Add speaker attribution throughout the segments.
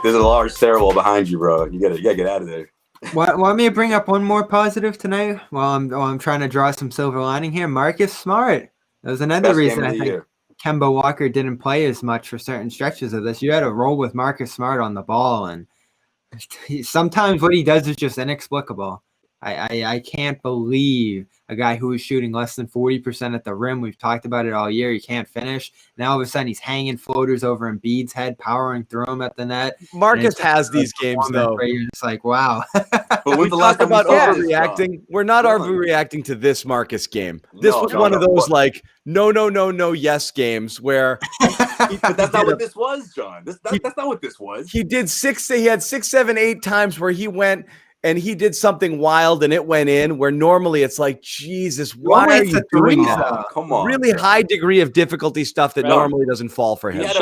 Speaker 1: There's a large stairwell behind you, bro. You gotta get out of there.
Speaker 2: Want me to bring up one more positive tonight? While I'm trying to draw some silver lining here. Marcus Smart. That was another
Speaker 1: Best
Speaker 2: reason
Speaker 1: game of
Speaker 2: I
Speaker 1: the
Speaker 2: think
Speaker 1: year.
Speaker 2: Kemba Walker didn't play as much for certain stretches of this. You had to roll with Marcus Smart on the ball, and sometimes what he does is just inexplicable. I can't believe a guy who is shooting less than 40% at the rim. We've talked about it all year. He can't finish. Now all of a sudden he's hanging floaters over Embiid's head, powering through him at the net.
Speaker 3: Marcus has these games though.
Speaker 2: Where you're just like, wow.
Speaker 1: But
Speaker 3: we
Speaker 1: when's the last
Speaker 3: talk
Speaker 1: time we
Speaker 3: about
Speaker 1: saw this,
Speaker 3: overreacting.
Speaker 1: John?
Speaker 3: We're not
Speaker 1: John.
Speaker 3: overreacting to this Marcus game. This was one of those like no, yes games where.
Speaker 1: But that's not what this was, John. That's not what this was.
Speaker 3: He did He had 6, 7, 8 times where he went and he did something wild and it went in. Where normally it's like, Jesus, why are you doing that?
Speaker 1: Come on,
Speaker 3: really high degree of difficulty stuff that normally doesn't fall for him.
Speaker 1: He had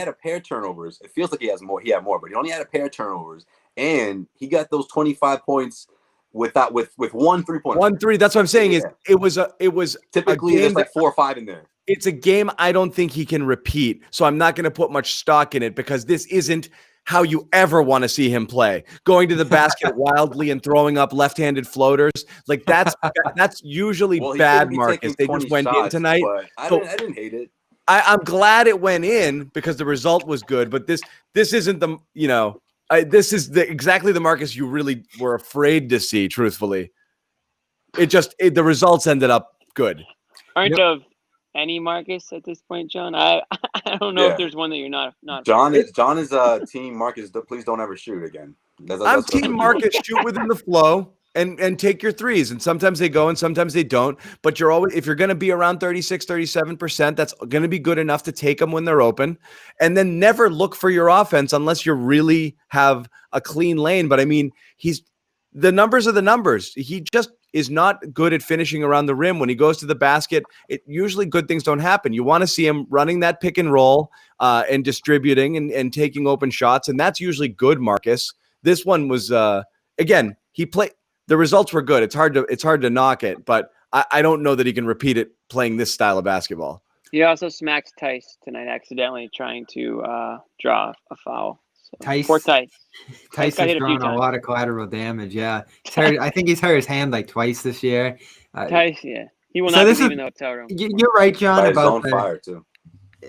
Speaker 1: a pair of turnovers. It feels like he has more. He had more, but he only had a pair of turnovers, and he got those 25 points with 1 3-pointer.
Speaker 3: 1 3. That's what I'm saying. Is it was
Speaker 1: typically there's like 4 or 5 in there.
Speaker 3: It's a game I don't think he can repeat. So I'm not going to put much stock in it because this isn't how you ever want to see him play. Going to the basket wildly and throwing up left-handed floaters. Like that's usually bad, Marcus. They just went in tonight.
Speaker 1: I didn't hate it.
Speaker 3: I'm glad it went in because the result was good, but this isn't the, this is exactly the Marcus you really were afraid to see, truthfully. The results ended up good.
Speaker 4: Aren't of any Marcus at this point, John? I don't know if there's one that you're not.
Speaker 1: John is team Marcus. Please don't ever shoot again.
Speaker 3: I'm team Marcus. Shoot within the flow and take your threes. And sometimes they go and sometimes they don't. But if you're going to be around 36, 37%, that's going to be good enough to take them when they're open. And then never look for your offense unless you really have a clean lane. But I mean, the numbers are the numbers. He just is not good at finishing around the rim. When he goes to the basket, usually good things don't happen. You want to see him running that pick and roll and distributing and taking open shots. And that's usually good, Marcus. This one was, again, the results were good. It's hard to knock it, but I don't know that he can repeat it playing this style of basketball.
Speaker 4: He also smacked Tice tonight accidentally trying to draw a foul.
Speaker 2: Tice
Speaker 4: has
Speaker 2: drawn a lot of collateral damage. Yeah, I think he's hurt his hand like twice this year.
Speaker 4: Tice, he will not be leaving the hotel room.
Speaker 2: You're right, John. About
Speaker 1: fire too.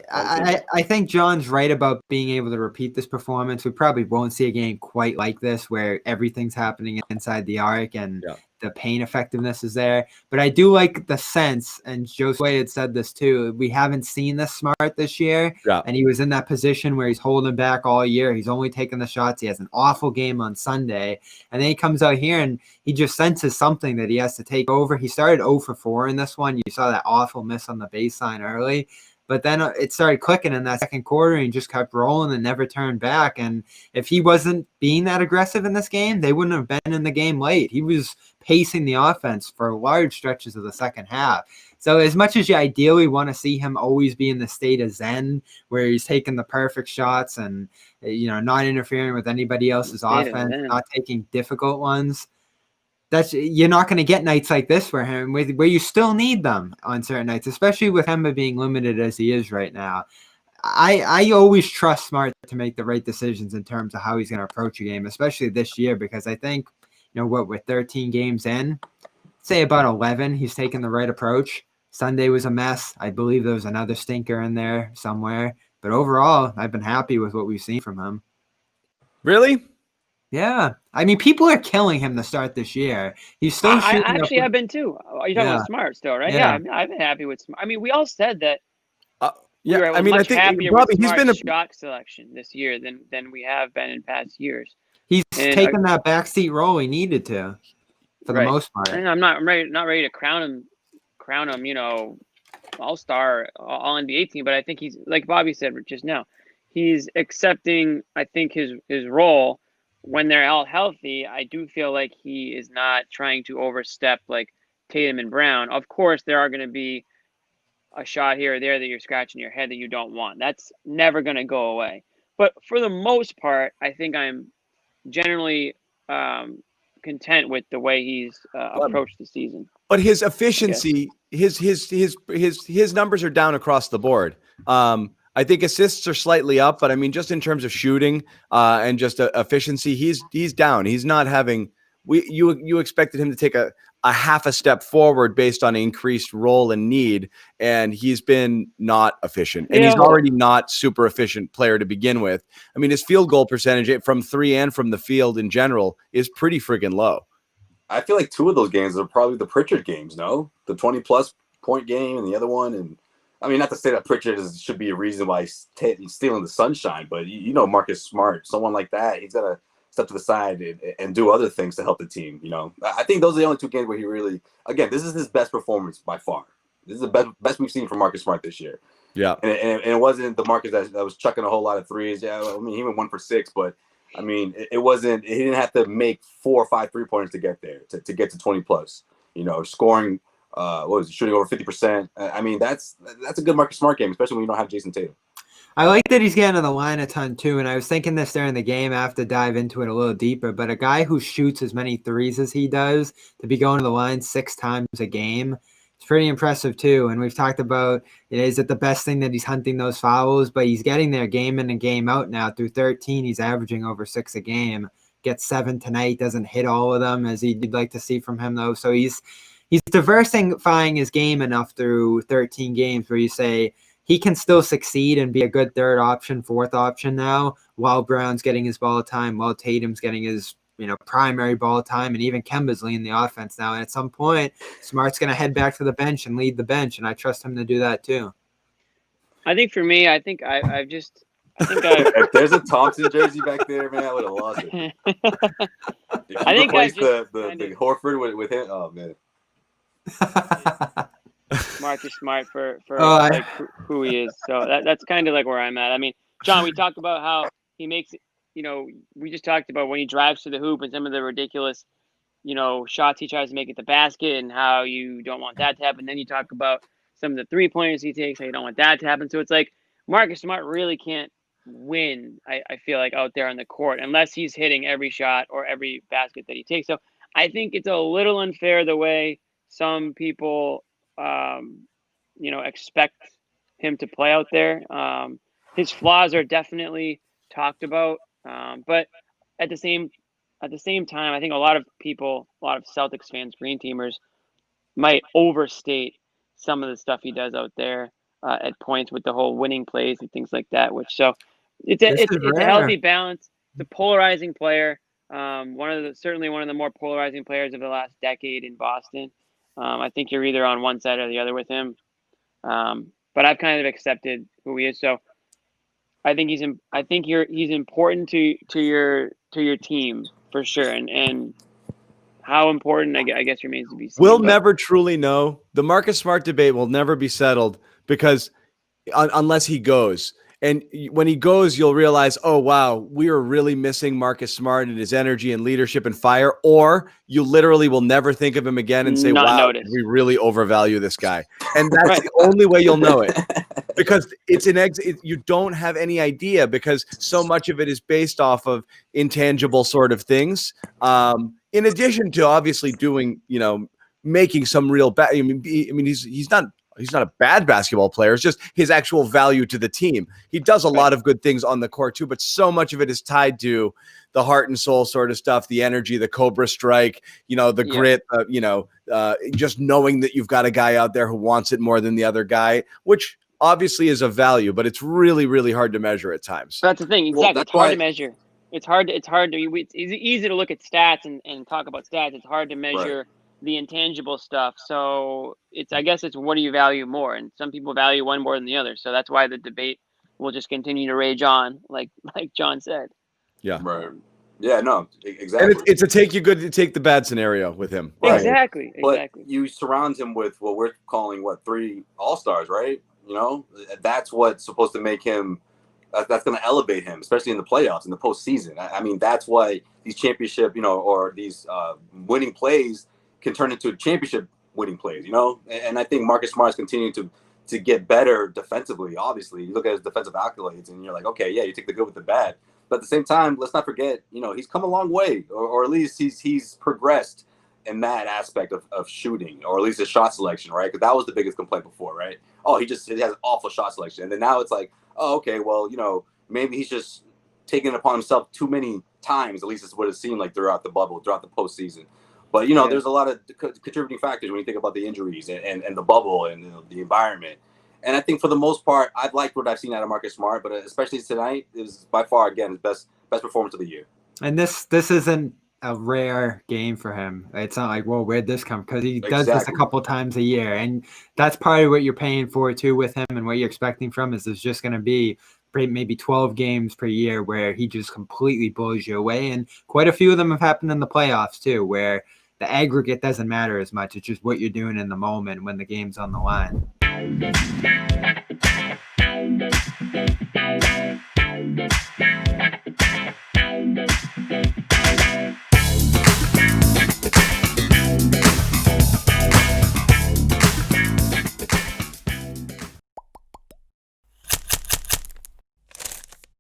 Speaker 2: I think John's right about being able to repeat this performance. We probably won't see a game quite like this where everything's happening inside the arc and the paint effectiveness is there. But I do like the sense, and Josue had said this too, we haven't seen this Smart this year. Yeah. And he was in that position where he's holding back all year. He's only taking the shots. He has an awful game on Sunday. And then he comes out here and he just senses something that he has to take over. He started 0 for 4 in this one. You saw that awful miss on the baseline early. But then it started clicking in that second quarter and just kept rolling and never turned back. And if he wasn't being that aggressive in this game, they wouldn't have been in the game late. He was pacing the offense for large stretches of the second half. So as much as you ideally want to see him always be in the state of zen, where he's taking the perfect shots and, not interfering with anybody else's offense, not taking difficult ones, you're not going to get nights like this for him where you still need them on certain nights, especially with Kemba being limited as he is right now. I always trust Smart to make the right decisions in terms of how he's going to approach a game, especially this year, because I think, we're 13 games in, say about 11, he's taking the right approach. Sunday was a mess. I believe there was another stinker in there somewhere. But overall, I've been happy with what we've seen from him.
Speaker 3: Really?
Speaker 2: Yeah. I mean, people are killing him to start this year. He's still shooting.
Speaker 4: I've been too. You're talking about Smart still, right? Yeah. I've been happy with Smart. I mean, we all said that. We were much happier with Smart's shot selection this year than we have been in past years.
Speaker 2: He's taken that backseat role he needed to, for the most part.
Speaker 4: And I'm not ready to crown him, all-star, all-NBA team. But I think he's, like Bobby said just now, he's accepting, I think, his role. When they're all healthy, I do feel like he is not trying to overstep like Tatum and Brown. Of course, there are going to be a shot here or there that you're scratching your head that you don't want. That's never going to go away. But for the most part, I think I'm generally content with the way he's approached the season.
Speaker 3: But his efficiency, his numbers are down across the board. I think assists are slightly up, but I mean, just in terms of shooting and just efficiency, he's down. He's not having. You expected him to take a half a step forward based on increased role and need, and he's been not efficient. And he's already not super efficient player to begin with. I mean, his field goal percentage from three and from the field in general is pretty friggin' low.
Speaker 1: I feel like two of those games are probably the Pritchard games, no? The 20-plus point game and the other one. And I mean, not to say that Pritchard should be a reason why he's stealing the sunshine, but you know Marcus Smart, someone like that, he's got to step to the side and do other things to help the team, you know? I think those are the only two games where he really, again, this is his best performance by far. This is the best we've seen from Marcus Smart this year.
Speaker 3: Yeah.
Speaker 1: And it wasn't the Marcus that was chucking a whole lot of threes. Yeah, I mean, he went 1 for 6, but I mean, he didn't have to make 4 or 5 3-pointers to get there, to get to 20 plus, you know, scoring, shooting over 50%. I mean, that's a good Marcus Smart game, especially when you don't have Jason Tatum.
Speaker 2: I like that he's getting on the line a ton too, and I was thinking this during the game. I have to dive into it a little deeper, but a guy who shoots as many threes as he does to be going to the line 6 times a game, it's pretty impressive too. And we've talked about, is it the best thing that he's hunting those fouls, but he's getting there game in and game out now. Through 13, he's averaging over 6 a game. Gets 7 tonight, doesn't hit all of them as he'd like to see from him though. So he's diversifying his game enough through 13 games where you say he can still succeed and be a good third option, fourth option now, while Brown's getting his ball time, while Tatum's getting his primary ball time, and even Kemba's leading the offense now. And at some point, Smart's going to head back to the bench and lead the bench, and I trust him to do that too.
Speaker 4: I think for me, if
Speaker 1: there's a Thompson jersey back there, man, I would have lost it. If you replace the Horford with him, oh man.
Speaker 4: Marcus Smart for who he is. So that's kind of like where I'm at. I mean, John, we talked about how he makes it, we just talked about when he drives to the hoop and some of the ridiculous, shots he tries to make at the basket and how you don't want that to happen. Then you talk about some of the 3-pointers he takes, how you don't want that to happen. So it's like Marcus Smart really can't win, I feel like, out there on the court unless he's hitting every shot or every basket that he takes. So I think it's a little unfair the way some people expect him to play out there. His flaws are definitely talked about, but at the same time, I think a lot of Celtics fans, Green Teamers, might overstate some of the stuff he does out there at points with the whole winning plays and things like that. It's a healthy balance. It's a polarizing player. Certainly one of the more polarizing players of the last decade in Boston. I think you're either on one side or the other with him. But I've kind of accepted who he is. So I think he's important to your team for sure. And how important, I guess, remains to be seen.
Speaker 3: We'll never truly know. The Marcus Smart debate will never be settled because unless he goes. And when he goes, you'll realize, oh, wow, we are really missing Marcus Smart and his energy and leadership and fire. Or you literally will never think of him again and say, wow, did we really overvalue this guy? And that's the only way you'll know it. Because you don't have any idea because so much of it is based off of intangible sort of things. In addition to obviously doing, making some real he's not a bad basketball player. It's just his actual value to the team. He does a lot of good things on the court too, but so much of it is tied to the heart and soul sort of stuff, the energy, the Cobra strike, the grit, just knowing that you've got a guy out there who wants it more than the other guy, which obviously is of value, but it's really, really hard to measure at times.
Speaker 4: That's the thing. Exactly. It's hard to measure. It's easy to look at stats and talk about stats. It's hard to measure the intangible stuff. So I guess it's what do you value more? And some people value one more than the other. So that's why the debate will just continue to rage on, like John said.
Speaker 3: Yeah.
Speaker 1: Right. Yeah, no, exactly.
Speaker 3: And it's a take you good to take the bad scenario with him.
Speaker 1: Right.
Speaker 4: Exactly.
Speaker 1: But you surround him with what we're calling 3 all-stars, right? That's what's supposed to make him, that's going to elevate him, especially in the playoffs, in the postseason. I mean, that's why these championship, or these winning plays can turn into championship winning plays, And I think Marcus Smart is continuing to get better defensively. Obviously, you look at his defensive accolades, and you're like, okay, yeah, you take the good with the bad. But at the same time, let's not forget, he's come a long way, or at least he's progressed in that aspect of shooting, or at least his shot selection, right? Because that was the biggest complaint before, right? Oh, he has awful shot selection. And then now it's like, oh, okay, well, maybe he's just taking it upon himself too many times, at least it's what it seemed like throughout the bubble, throughout the postseason. But, there's a lot of contributing factors when you think about the injuries and the bubble and the environment. And I think for the most part, I've liked what I've seen out of Marcus Smart, but especially tonight, it was by far, again, his best performance of the year.
Speaker 2: And this isn't a rare game for him. It's not like, well, where'd this come? Because he does this a couple times a year. And that's probably what you're paying for, too, with him, and what you're expecting from is there's just going to be maybe 12 games per year where he just completely blows you away. And quite a few of them have happened in the playoffs, too, where the aggregate doesn't matter as much. It's just what you're doing in the moment when the game's on the line.